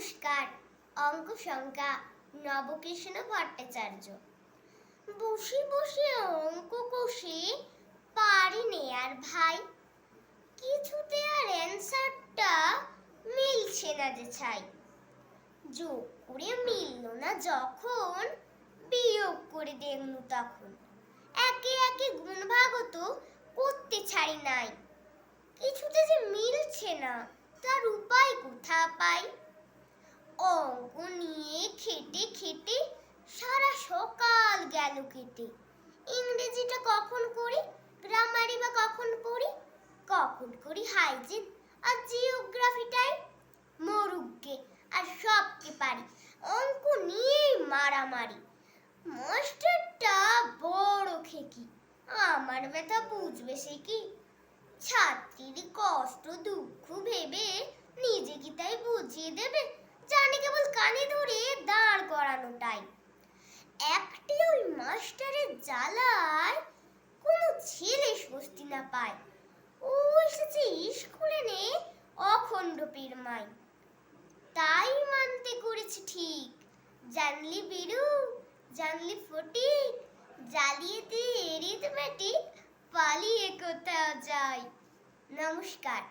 নমস্কার। অঙ্ক সংখ্যা নবকৃষ্ণ ভট্টাচার্য। বসে বসে অঙ্ক কষে পারিনে আর ভাই, কিছুতে আর অ্যান্সারটা মিলছে না যে ছাই। যোগ করে মিলল না যখন, বিয়োগ করে দেখলু তখন। একে একে গুণ ভাগত করতে ছাড়ি নাই, কিছুতে যে মিলছে না তার উপায় কোথা পাই। অঙ্ক নিয়ে খেটে খেটে সারা সকাল গেল কেটে। ইংরেজিটা কখন করি, গ্রামারই বা কখন পড়ি, কখন করি হাইজিন আর জিওগ্রাফিটাই। মরুগ্গে আর সবকে পারি, অঙ্ক নিয়েই মারামারি। মাস্টারটা বড় খেকি, আমার ব্যথা বুঝবে সে কি। ছাত্রীর কষ্ট দুঃখ ভেবে নিজে কি তাই বুঝিয়ে দেবে, জানে কেবল কানে ধরে দাঁড় করানোটাই। একটি ওই মাস্টারের জ্বালায় কোনো ছেলে স্বস্তি না পায়। ও এসেছে স্কুলে নে অখণ্ড পীরমাই, তাই মানতে করেছে ঠিক। জানলি বিরু জানলি ফটিক, জ্বালিয়ে দিয়ে এরিথমেটিক পালিয়ে কোথাও যায়। নমস্কার।